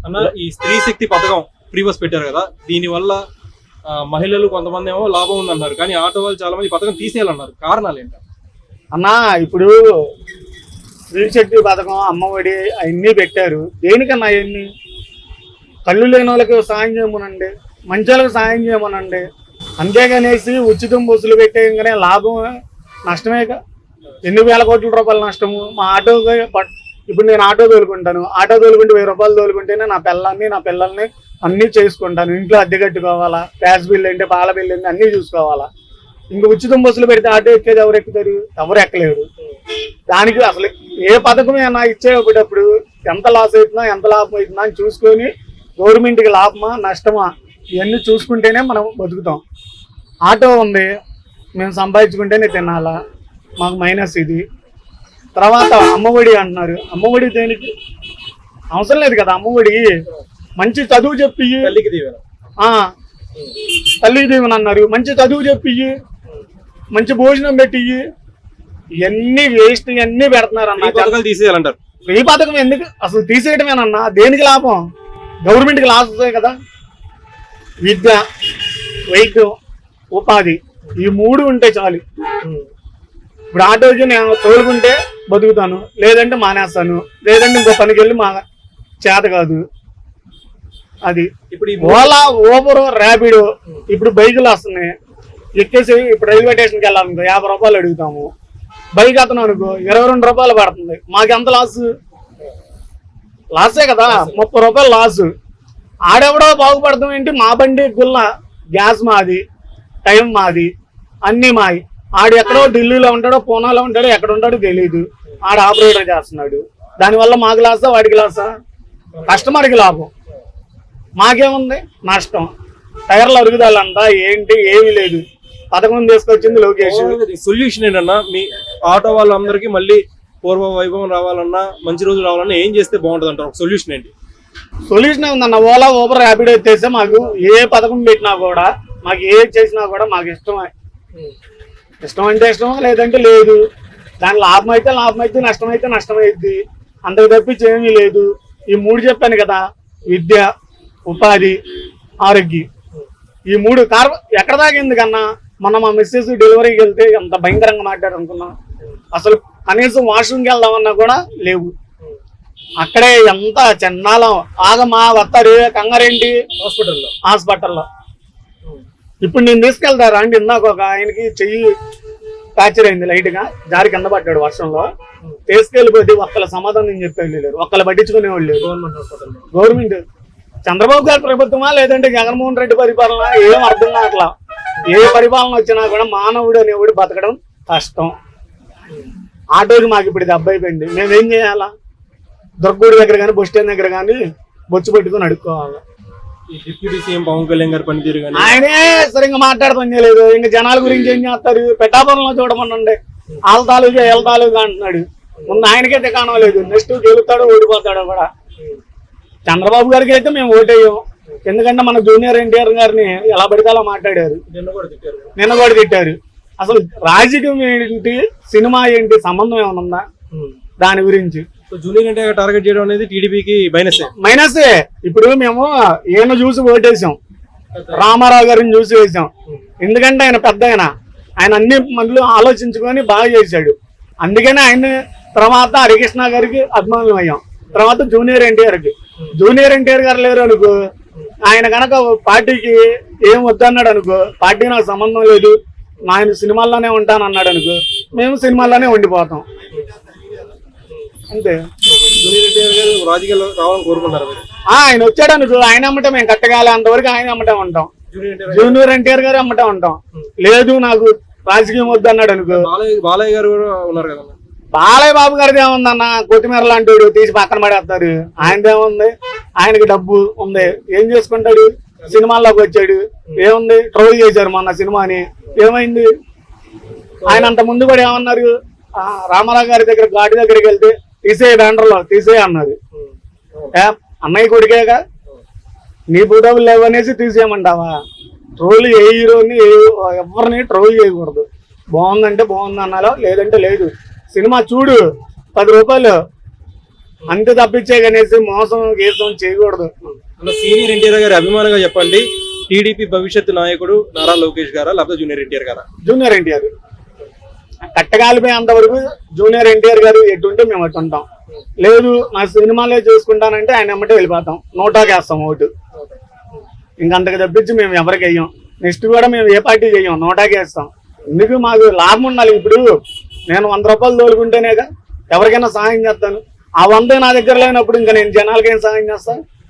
అన్న ఈ స్త్రీ శక్తి పథకం ఫ్రీ బస్ పెట్టారు కదా, దీని వల్ల మహిళలు కొంతమంది ఏమో లాభం ఉందన్నారు, కానీ ఆటో వాళ్ళు చాలా మంది పథకం తీసేయాలన్నారు. కారణాలు ఏంటి అన్నా? ఇప్పుడు స్త్రీ శక్తి పథకం, అమ్మఒడి అవన్నీ పెట్టారు. దేనికన్నా అవన్నీ? కళ్ళు లేని వాళ్ళకి సాయం చేయమనండి, మంచి వాళ్ళకి సాయం చేయమనండి. అంతేగానేసి ఉచితం బస్సులు పెట్టేయగానే లాభం నష్టమేగా. ఎన్ని వేల కోట్ల రూపాయల నష్టము. మా ఆటో ఇప్పుడు నేను ఆటో తోలుకుంటాను, ఆటో తోలుకుంటే 1000 రూపాయలు తోలుకుంటేనే నా పిల్లల్ని అన్నీ చేసుకుంటాను. ఇంట్లో అద్దె కట్టుకోవాలా, గ్యాస్ బిల్ ఏంటి, పాల బిల్ ఏంటి, అన్నీ చూసుకోవాలా. ఇంక ఉచితం బస్సులు పెడితే ఆటో ఎక్కేది ఎవరు ఎక్కుతారు? ఎవరు ఎక్కలేరు. దానికి అసలు ఏ పథకమైనా ఇచ్చేటప్పుడు ఎంత లాస్ అవుతుందా, ఎంత లాభం అవుతుందా అని చూసుకొని గవర్నమెంట్కి లాభమా నష్టమా ఇవన్నీ చూసుకుంటేనే మనం బతుకుతాం. ఆటో ఉంది, మేము సంపాదించుకుంటేనే తినాలా, మాకు మైనస్ ఇది. తర్వాత అమ్మఒడి అంటున్నారు. అమ్మఒడి దేనికి? అవసరం లేదు కదా అమ్మఒడి. మంచి చదువు చెప్పి తల్లికి దీవెన, తల్లికి దీవెన అన్నారు. మంచి చదువు చెప్పి, మంచి భోజనం పెట్టి, ఇవన్నీ వేస్ట్, ఇవన్నీ పెడుతున్నారు అన్న. తీసేయాలంటారు. ఈ పథకం ఎందుకు అసలు తీసేయటమేనన్నా? దేనికి లాభం? గవర్నమెంట్కి లాస్ వస్తాయి కదా. విద్య, వైద్యం, ఉపాధి ఈ 3 ఉంటే చాలు. ఇప్పుడు ఆటోకి నేను తోలుకుంటే బతుకుతాను, లేదంటే మానేస్తాను, లేదంటే ఇంకో పనికి వెళ్ళి మా చేత కాదు. అది ఇప్పుడు ఓలా, ఊబర్, ర్యాపిడో, ఇప్పుడు బైకులు వస్తున్నాయి. ఎక్కేసి ఇప్పుడు రైల్వే స్టేషన్కి వెళ్ళాలనుకో 50 రూపాయలు అడుగుతాము. బైక్ అతను అనుకో 22 రూపాయలు పడుతుంది. మాకెంత లాసే కదా, 30 రూపాయలు లాసు. ఆడెవడో బాగుపడతాం ఏంటి? మా బండి గుల్ల, గ్యాస్ మాది, టైం మాది, అన్నీ మాది. ఆడు ఎక్కడో ఢిల్లీలో ఉంటాడో, పూనాలో ఉంటాడో, ఎక్కడ ఉంటాడో తెలియదు. ఆడ ఆపరేటర్ చేస్తున్నాడు. దానివల్ల మాకు లాసా, వాడికి లాసా? కస్టమర్కి లాభం, మాకేముంది నష్టం. టైర్లు అరుగుదలంతా ఏంటి? ఏమీ లేదు. పథకం తీసుకొచ్చింది లోకేష్. సొల్యూషన్ ఏంటన్నా? మీ ఆటో వాళ్ళందరికీ మళ్ళీ పూర్వ వైభవం రావాలన్నా, మంచి రోజులు రావాలన్నా ఏం చేస్తే బాగుంటుంది అంటారు? ఒక సొల్యూషన్ ఏంటి? సొల్యూషన్ ఉందన్న. ఓలా, ఊబర్, ర్యాపిడో ఎత్తేస్తే మాకు ఏ పథకం పెట్టినా కూడా, మాకు ఏ చేసినా కూడా మాకు ఇష్టమే. ఇష్టం అంటే ఇష్టమా, లేదంటే లేదు. దాని లాభం అయితే లాభం అయితే, నష్టం అయితే నష్టం అయింది. అంతకు తప్పించి ఏమీ లేదు. ఈ 3 చెప్పాను కదా, విద్య, ఉపాధి, ఆరోగ్యం. ఈ 3 ఎక్కడ దాకా ఎందుకన్నా? మొన్న మా మిస్సెస్ డెలివరీకి వెళ్తే ఎంత భయంకరంగా మాట్లాడు అనుకున్నా. అసలు కనీసం వాష్రూమ్కి వెళ్దామన్నా కూడా లేవు. అక్కడే ఎంత చెన్నాలం ఆగమా వస్తారు కంగారేంటి హాస్పిటల్లో. ఇప్పుడు నేను తీసుకెళ్తారా అంటే ఇందాక ఒక ఆయనకి చెయ్యి ఫ్రాక్చర్ అయింది, లైట్ గా జారి కింద పడ్డాడు వర్షంలో. తీసుకెళ్ళిపోతే ఒక్కళ్ళ సమాధానం చెప్పేవాళ్ళు లేరు, ఒక్కళ్ళు పట్టించుకునేవాళ్ళు లేరు. గవర్నమెంట్ చంద్రబాబు గారి ప్రభుత్వమా, లేదంటే జగన్మోహన్ రెడ్డి పరిపాలన, ఏం అర్థం కావట్లా. ఏ పరిపాలన వచ్చినా కూడా మానవుడు అనేవాడు బతకడం కష్టం. ఆటోకి మాకు ఇప్పుడు దెబ్బ అయిపోయింది. మేమేం చేయాలా? దొరకూడి దగ్గర కానీ, బస్ స్టాండ్ దగ్గర కానీ బొచ్చు పెట్టుకుని అడుక్కోవాలి. డిప్యూటీ సీఎం పవన్ కళ్యాణ్ గారి పనితీరు కానీ ఆయనే సరిగ్గా మాట్లాడతాం లేదు. ఇంకా జనాల గురించి ఏం చేస్తారు? పెట్టాపురంలో చూడమనండి, వాళ్ళ తాలూకా వీళ్ళ తాలూకా అంటున్నాడు. ముందు ఆయనకైతే కానలేదు, నెక్స్ట్ గెలుస్తాడో ఓడిపోతాడో కూడా. చంద్రబాబు గారికి అయితే మేము ఓటేయం. ఎందుకంటే మన జూనియర్ ఎన్టీఆర్ గారిని ఎలా పడితే అలా మాట్లాడారు, నిన్న కూడా తిట్టారు. అసలు రాజకీయం ఏంటి, సినిమా ఏంటి, సంబంధం ఏమైనా ఉందా దాని గురించి? జూనియర్ ఎన్టీఆర్ టార్గెట్ చేయడం అనేది టీడీపీకి మైనసే. ఇప్పుడు మేము ఈయన చూసి ఓటేసాం, రామారావు గారిని చూసి వేసాం. ఎందుకంటే ఆయన పెద్ద ఆయన అన్ని మందులు ఆలోచించుకొని బాగా చేశాడు. అందుకనే ఆయన తర్వాత హరికృష్ణ గారికి అభిమానులు అయ్యాం. తర్వాత జూనియర్ ఎన్టీఆర్ గారు లేరు అనుకో, ఆయన కనుక పార్టీకి ఏం వద్దన్నాడు అనుకో, పార్టీ నాకు సంబంధం లేదు, ఆయన సినిమాల్లోనే ఉంటాను అన్నాడు అనుకో, మేము సినిమాల్లోనే ఉండిపోతాం అంతే. రాజకీయాల్లో రావాలని కోరుకుంటారు. ఆయన వచ్చాడు అనుకో, ఆయన అమ్మటం మేము కట్టగాలి అంతవరకు ఆయన అమ్మటం ఉంటాం. జూనియర్ ఎన్టీఆర్ గారు అమ్మటం ఉంటాం. లేదు నాకు రాజకీయం వద్దు అన్నాడు అనుకో. బాలయ్య గారు ఉన్నారు కదా, బాలయ్య బాబు గారిది ఏముందన్న, కొత్తిమీర లాంటి తీసి పక్కన పడేస్తారు. ఆయనదేముంది? ఆయనకి డబ్బు ఉంది, ఏం చేసుకుంటాడు? సినిమాల్లోకి వచ్చాడు, ఏముంది? ట్రోల్ చేశారు మొన్న సినిమాని, ఏమైంది? ఆయన అంత ముందు కూడా ఏమన్నారు? రామారావు గారి దగ్గర ఘాటి దగ్గరికి వెళ్తే తీసే బ్యానర్లో తీసే అన్నారు. అన్నయ్య కొడుకేగా, నీ ఫోటోలు లేవనేసి తీసేయమంటావా? ట్రోల్ ఏ హీరోని ఎవరిని ట్రోల్ చేయకూడదు. బాగుందంటే బాగుంది అన్నాలో, లేదంటే లేదు. సినిమా చూడు, 10 రూపాయలు అంతే తప్పించే కనేసి మోసం గీసం చేయకూడదు. అలా సీనియర్ ఎన్టీఆర్ గారి అభిమానంగా చెప్పండి, టీడీపీ భవిష్యత్తు నాయకుడు నారా లోకేష్ గారా లేకపోతే జూనియర్ ఎన్టీఆర్ గారా? జూనియర్ ఎన్టీఆర్ కట్టగాలిపోయేంత వరకు జూనియర్ ఎన్టీఆర్ గారు ఎటుంటే మేము అటు ఉంటాం. లేదు నా సినిమాలే చూసుకుంటానంటే ఆయన ఎమ్మటే వెళ్ళిపోతాం, నోటాకి వేస్తాం ఓటు. ఇంకంతకు తప్పించి మేము ఎవరికి వెయ్యం. నెక్స్ట్ కూడా మేము ఏ పార్టీ చెయ్యం, నోటాకి వేస్తాం. ఎందుకు మాకు లాభం ఉండాలి. ఇప్పుడు నేను 100 రూపాయలు తోలుకుంటేనేగా ఎవరికైనా సహాయం చేస్తాను. ఆ 100 నా దగ్గర లేనప్పుడు ఇంకా నేను జనాలకి ఏం సహాయం చేస్తాను?